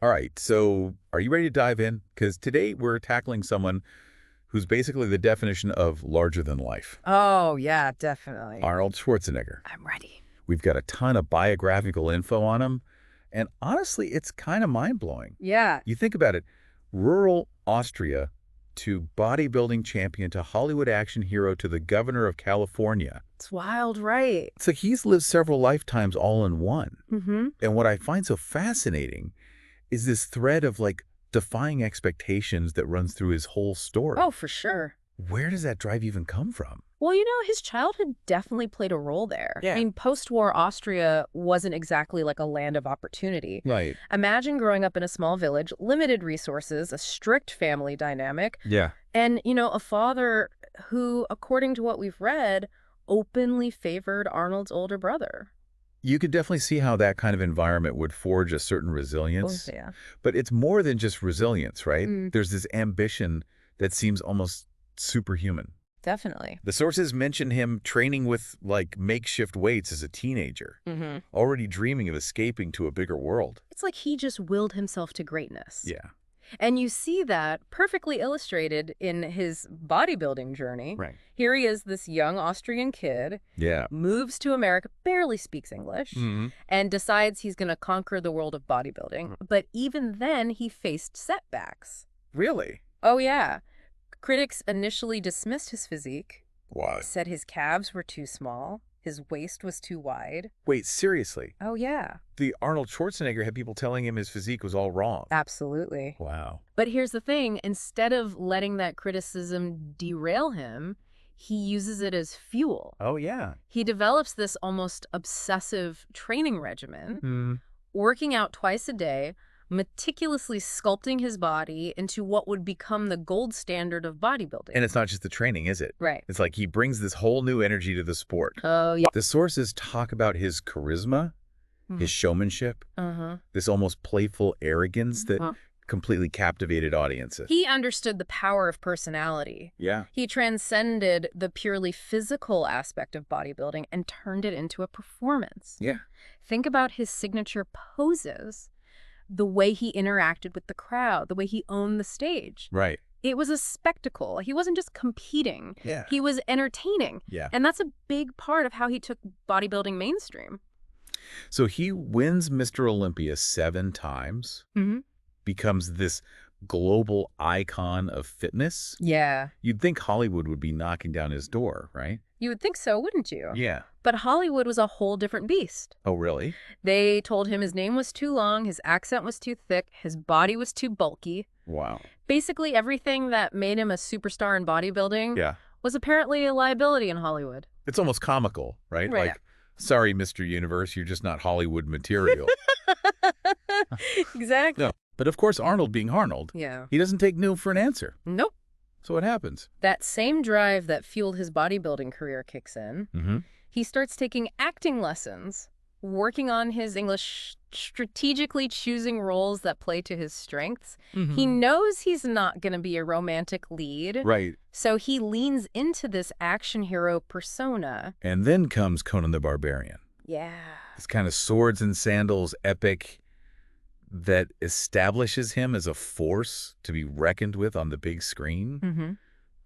All right, so are you ready to dive in? Because today we're tackling someone who's basically the definition of larger than life. Oh, yeah, definitely. Arnold Schwarzenegger. I'm ready. We've got a ton of biographical info on him, and honestly, it's kind of mind-blowing. Yeah. You think about it, rural Austria to bodybuilding champion to Hollywood action hero to the governor of California. It's wild, right? So he's lived several lifetimes all in one. Mm-hmm. And what I find so fascinating is this thread of like defying expectations that runs through his whole story. Oh, for sure. Where does that drive even come from? Well, his childhood definitely played a role there. Yeah. I mean, post-war Austria wasn't exactly like a land of opportunity. Right. Imagine growing up in a small village, limited resources, a strict family dynamic, Yeah. and, a father who, according to what we've read, openly favored Arnold's older brother. You could definitely see how that kind of environment would forge a certain resilience. Oh, yeah. But it's more than just resilience, right? Mm. There's this ambition that seems almost superhuman. Definitely. The sources mention him training with like makeshift weights as a teenager, Mm-hmm. already dreaming of escaping to a bigger world. It's like he just willed himself to greatness. Yeah. And you see that perfectly illustrated in his bodybuilding journey. Right. Here he is, this young Austrian kid, Yeah. moves to America, barely speaks English, Mm-hmm. and decides he's going to conquer the world of bodybuilding. But even then, he faced setbacks. Really? Oh, yeah. Critics initially dismissed his physique, Wow. said his calves were too small, his waist was too wide. Wait, seriously? Oh, yeah, The Arnold Schwarzenegger had people telling him his physique was all wrong. absolutely. Wow. But here's the thing, instead of letting that criticism derail him, he uses it as fuel. Oh, yeah. He develops this almost obsessive training regimen, Hmm. working out twice a day, meticulously sculpting his body into what would become the gold standard of bodybuilding. And it's not just the training, is it? Right. It's like he brings this whole new energy to the sport. Oh, yeah. The sources talk about his charisma, his showmanship, Uh-huh. this almost playful arrogance that Uh-huh. completely captivated audiences. He understood the power of personality. Yeah. He transcended the purely physical aspect of bodybuilding and turned it into a performance. Yeah. Think about his signature poses, the way he interacted with the crowd, the way he owned the stage. Right. It was a spectacle. He wasn't just competing. Yeah. He was entertaining. Yeah. And that's a big part of how he took bodybuilding mainstream. So he wins Mr. Olympia 7 times, Mm-hmm. becomes this global icon of fitness. Yeah. You'd think Hollywood would be knocking down his door, right? You would think so, wouldn't you? Yeah. But Hollywood was a whole different beast. Oh, really? They told him his name was too long, his accent was too thick, his body was too bulky. Wow. Basically, everything that made him a superstar in bodybuilding Yeah. was apparently a liability in Hollywood. It's almost comical, right? Right. Like, sorry, Mr. Universe, you're just not Hollywood material. Exactly. No. But of course, Arnold being Arnold, Yeah. he doesn't take no for an answer. Nope. So what happens? That same drive that fueled his bodybuilding career kicks in. Mm-hmm. He starts taking acting lessons, working on his English, strategically choosing roles that play to his strengths. He knows he's not going to be a romantic lead, Right. so he leans into this action hero persona. And then comes Conan the Barbarian. Yeah. This kind of swords and sandals epic that establishes him as a force to be reckoned with on the big screen. Mm-hmm.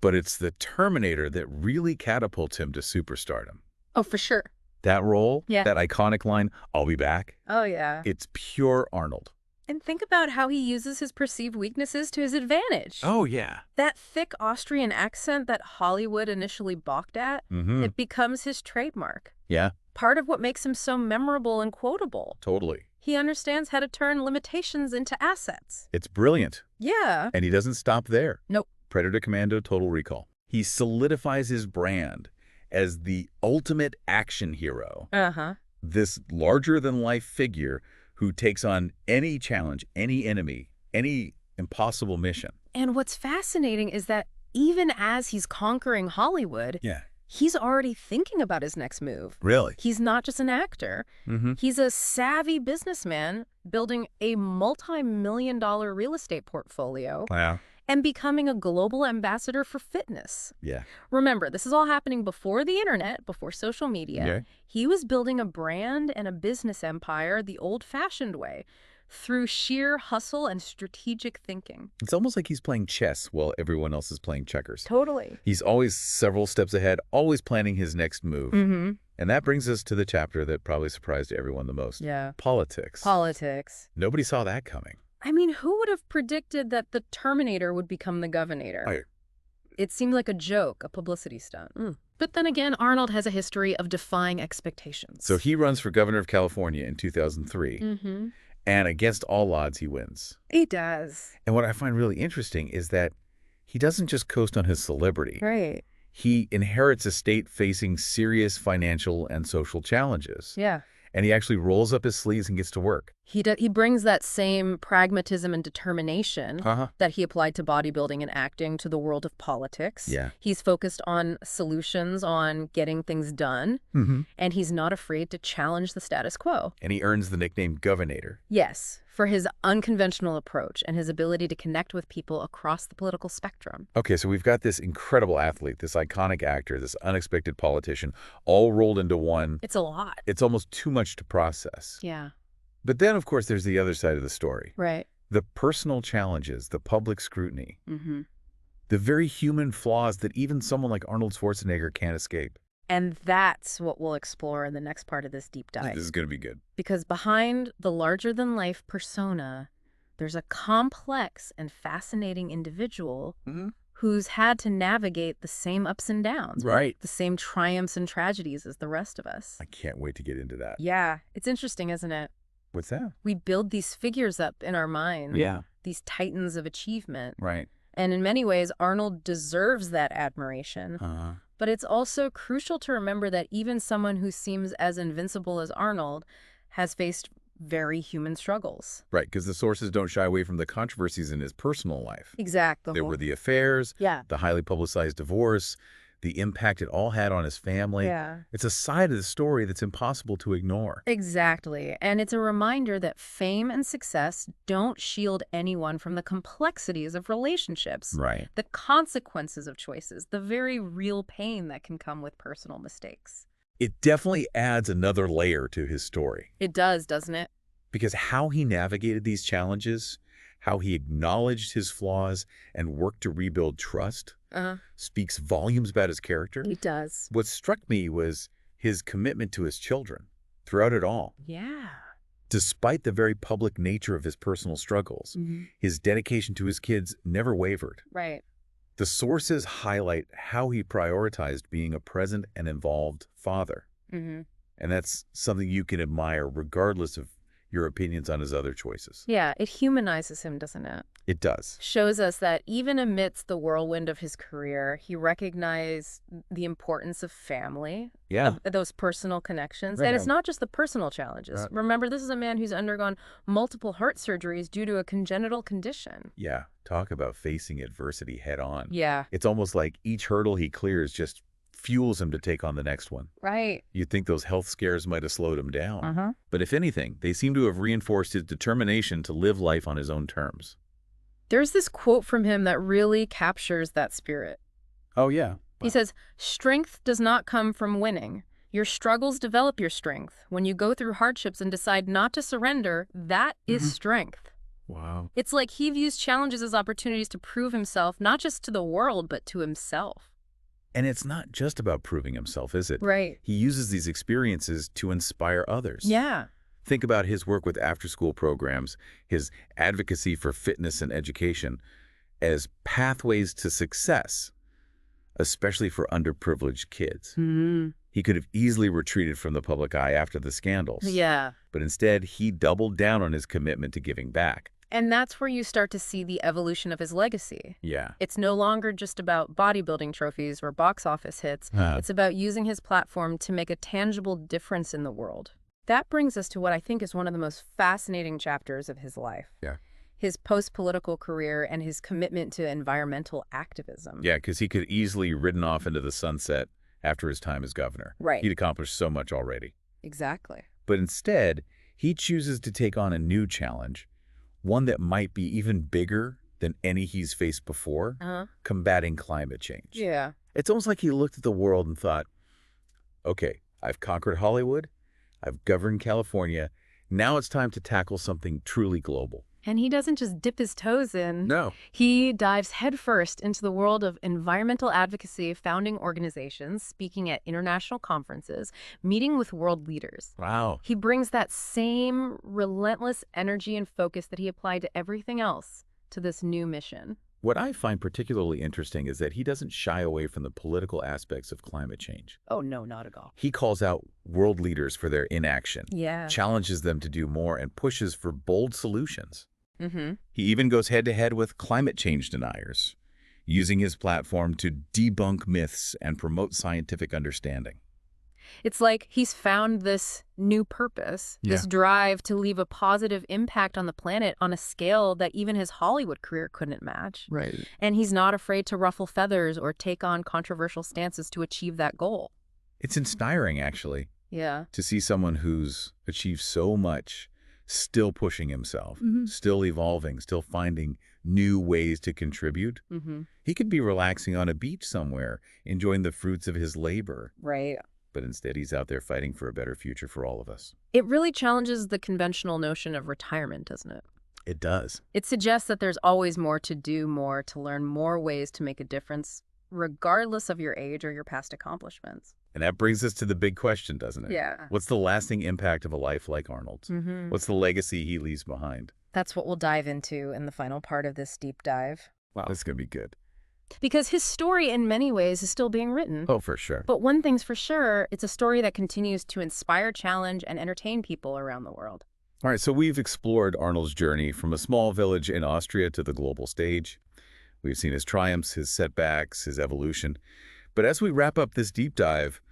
But it's the Terminator that really catapults him to superstardom. Oh, for sure. That role, Yeah. that iconic line, "I'll be back," Oh, yeah. it's pure Arnold. And think about how he uses his perceived weaknesses to his advantage. Oh, yeah. That thick Austrian accent that Hollywood initially balked at, Mm-hmm. it becomes his trademark. Yeah, Part of what makes him so memorable and quotable. totally. He understands how to turn limitations into assets. It's brilliant. Yeah. And he doesn't stop there. Nope. Predator Commando Total Recall. He solidifies his brand as the ultimate action hero. Uh-huh. This larger-than-life figure who takes on any challenge, any enemy, any impossible mission. And what's fascinating is that even as he's conquering Hollywood, Yeah. he's already thinking about his next move. Really? He's not just an actor. Mm-hmm. He's a savvy businessman building a multi-million-dollar real estate portfolio Wow. and becoming a global ambassador for fitness. Yeah. Remember, this is all happening before the internet, before social media. Yeah. He was building a brand and a business empire the old-fashioned way, through sheer hustle and strategic thinking. It's almost like he's playing chess while everyone else is playing checkers. Totally. He's always several steps ahead, always planning his next move. Mm-hmm. And that brings us to the chapter that probably surprised everyone the most. Yeah. Politics. Politics. Nobody saw that coming. I mean, who would have predicted that the Terminator would become the Governor? It seemed like a joke, a publicity stunt. But then again, Arnold has a history of defying expectations. So he runs for governor of California in 2003. Mm-hmm. And against all odds, he wins. He does. And what I find really interesting is that he doesn't just coast on his celebrity. Right. He inherits a state facing serious financial and social challenges. Yeah. And he actually rolls up his sleeves and gets to work. He brings that same pragmatism and determination that he applied to bodybuilding and acting to the world of politics. Yeah. He's focused on solutions, on getting things done, and he's not afraid to challenge the status quo. And he earns the nickname Governor. Yes, for his unconventional approach and his ability to connect with people across the political spectrum. Okay, so we've got this incredible athlete, this iconic actor, this unexpected politician, all rolled into one. It's a lot. It's almost too much to process. Yeah. But then, of course, there's the other side of the story. Right. The personal challenges, the public scrutiny, Mm-hmm. the very human flaws that even someone like Arnold Schwarzenegger can't escape. And that's what we'll explore in the next part of this deep dive. This is going to be good. Because behind the larger-than-life persona, there's a complex and fascinating individual who's had to navigate the same ups and downs. Right. The same triumphs and tragedies as the rest of us. I can't wait to get into that. Yeah. It's interesting, isn't it? What's that? We build these figures up in our mind. Yeah. These titans of achievement. Right. And in many ways, Arnold deserves that admiration. But it's also crucial to remember that even someone who seems as invincible as Arnold has faced very human struggles. Right, because the sources don't shy away from the controversies in his personal life. Exactly. There were the affairs, Yeah. the highly publicized divorce, the impact it all had on his family. Yeah. It's a side of the story that's impossible to ignore. Exactly. And it's a reminder that fame and success don't shield anyone from the complexities of relationships, Right. the consequences of choices, the very real pain that can come with personal mistakes. It definitely adds another layer to his story. It does, doesn't it? Because how he navigated these challenges, how he acknowledged his flaws and worked to rebuild trust, speaks volumes about his character. It does. What struck me was his commitment to his children throughout it all. Yeah. Despite the very public nature of his personal struggles, his dedication to his kids never wavered. Right. The sources highlight how he prioritized being a present and involved father. And that's something you can admire regardless of your opinions on his other choices. Yeah, it humanizes him, doesn't it? It does. Shows us that even amidst the whirlwind of his career, he recognized the importance of family, Yeah. of those personal connections. Right. And it's not just the personal challenges. Right. Remember, this is a man who's undergone multiple heart surgeries due to a congenital condition. Yeah. Talk about facing adversity head on. Yeah. It's almost like each hurdle he clears just fuels him to take on the next one. Right. You'd think those health scares might have slowed him down. But if anything, they seem to have reinforced his determination to live life on his own terms. There's this quote from him that really captures that spirit. Oh, yeah. He says, "Strength does not come from winning. Your struggles develop your strength. When you go through hardships and decide not to surrender, that is strength." Wow. It's like he views challenges as opportunities to prove himself, not just to the world, but to himself. And it's not just about proving himself, is it? Right. He uses these experiences to inspire others. Yeah. Think about his work with after-school programs, his advocacy for fitness and education as pathways to success, especially for underprivileged kids. He could have easily retreated from the public eye after the scandals. Yeah. But instead, he doubled down on his commitment to giving back. And that's where you start to see the evolution of his legacy. Yeah. It's no longer just about bodybuilding trophies or box office hits. It's about using his platform to make a tangible difference in the world. That brings us to what I think is one of the most fascinating chapters of his life. Yeah. His post-political career and his commitment to environmental activism. Yeah, because he could easily ridden off into the sunset after his time as governor. Right. He'd accomplished so much already. Exactly. But instead, he chooses to take on a new challenge, one that might be even bigger than any he's faced before, combating climate change. Yeah. It's almost like he looked at the world and thought, okay, I've conquered Hollywood, I've governed California, Now it's time to tackle something truly global. And he doesn't just dip his toes in. No. He dives headfirst into the world of environmental advocacy, founding organizations, speaking at international conferences, meeting with world leaders. Wow. He brings that same relentless energy and focus that he applied to everything else to this new mission. What I find particularly interesting is that he doesn't shy away from the political aspects of climate change. Oh, no, not at all. He calls out world leaders for their inaction, Yeah. challenges them to do more, and pushes for bold solutions. Mm-hmm. He even goes head-to-head with climate change deniers, using his platform to debunk myths and promote scientific understanding. It's like he's found this new purpose, this drive to leave a positive impact on the planet on a scale that even his Hollywood career couldn't match. Right. And he's not afraid to ruffle feathers or take on controversial stances to achieve that goal. It's inspiring, actually, Yeah. to see someone who's achieved so much still pushing himself, still evolving, still finding new ways to contribute. Mm-hmm. He could be relaxing on a beach somewhere, enjoying the fruits of his labor. Right. But instead, he's out there fighting for a better future for all of us. It really challenges the conventional notion of retirement, doesn't it? It does. It suggests that there's always more to do, more to learn, more ways to make a difference, regardless of your age or your past accomplishments. And that brings us to the big question, doesn't it? Yeah. What's the lasting impact of a life like Arnold's? Mm-hmm. What's the legacy he leaves behind? That's what we'll dive into in the final part of this deep dive. Wow. That's going to be good. Because his story, in many ways, is still being written. Oh, for sure. But one thing's for sure, it's a story that continues to inspire, challenge, and entertain people around the world. All right, so we've explored Arnold's journey from a small village in Austria to the global stage. We've seen his triumphs, his setbacks, his evolution. But as we wrap up this deep dive,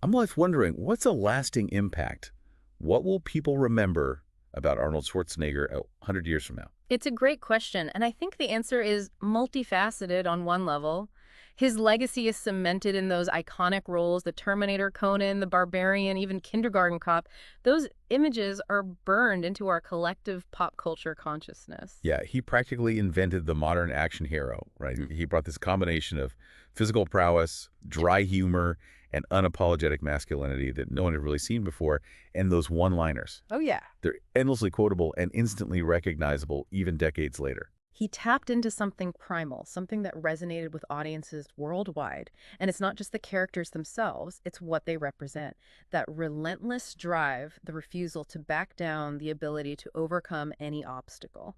I'm left wondering, what's a lasting impact? What will people remember about Arnold Schwarzenegger 100 years from now? It's a great question, and I think the answer is multifaceted on one level. His legacy is cemented in those iconic roles, the Terminator, Conan, the Barbarian, even Kindergarten Cop. Those images are burned into our collective pop culture consciousness. Yeah, he practically invented the modern action hero, right? He brought this combination of physical prowess, dry humor, and unapologetic masculinity that no one had really seen before, and those one-liners. Oh, yeah. They're endlessly quotable and instantly recognizable even decades later. He tapped into something primal, something that resonated with audiences worldwide. And it's not just the characters themselves, it's what they represent. That relentless drive, the refusal to back down, the ability to overcome any obstacle.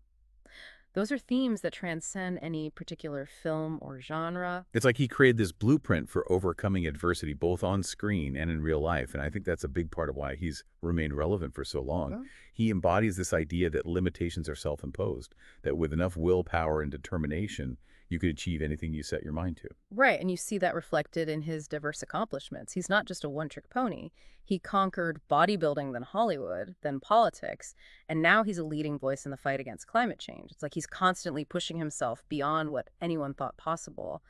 Those are themes that transcend any particular film or genre. It's like he created this blueprint for overcoming adversity, both on screen and in real life. And I think that's a big part of why he's remained relevant for so long. Oh. He embodies this idea that limitations are self-imposed, that with enough willpower and determination, you could achieve anything you set your mind to. Right, and you see that reflected in his diverse accomplishments. He's not just a one-trick pony. He conquered bodybuilding, then Hollywood, then politics, and now he's a leading voice in the fight against climate change. It's like he's constantly pushing himself beyond what anyone thought possible.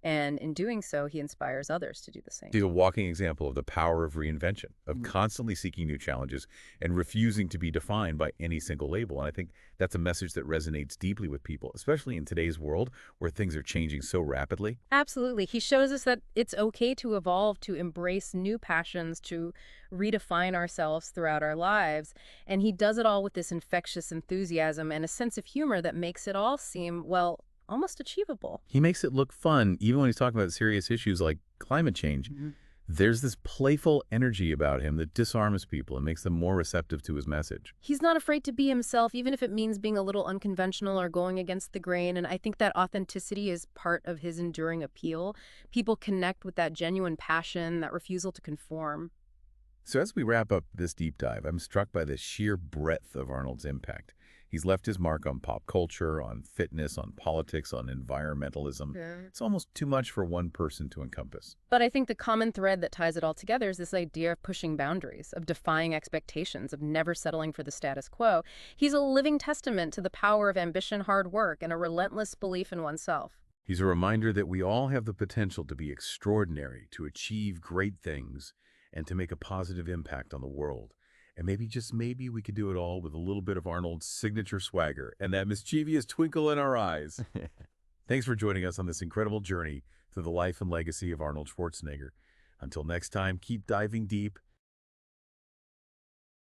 And in doing so, he inspires others to do the same. He's a walking example of the power of reinvention, of constantly seeking new challenges and refusing to be defined by any single label. And I think that's a message that resonates deeply with people, especially in today's world where things are changing so rapidly. Absolutely. He shows us that it's okay to evolve, to embrace new passions, to redefine ourselves throughout our lives. And he does it all with this infectious enthusiasm and a sense of humor that makes it all seem, well, almost achievable. He makes it look fun, even when he's talking about serious issues like climate change. There's this playful energy about him that disarms people and makes them more receptive to his message. He's not afraid to be himself, even if it means being a little unconventional or going against the grain. And I think that authenticity is part of his enduring appeal. People connect with that genuine passion, that refusal to conform. So as we wrap up this deep dive, I'm struck by the sheer breadth of Arnold's impact. He's left his mark on pop culture, on fitness, on politics, on environmentalism. It's almost too much for one person to encompass. But I think the common thread that ties it all together is this idea of pushing boundaries, of defying expectations, of never settling for the status quo. He's a living testament to the power of ambition, hard work, and a relentless belief in oneself. He's a reminder that we all have the potential to be extraordinary, to achieve great things, and to make a positive impact on the world. And maybe, just maybe, we could do it all with a little bit of Arnold's signature swagger and that mischievous twinkle in our eyes. Thanks for joining us on this incredible journey through the life and legacy of Arnold Schwarzenegger. Until next time, keep diving deep,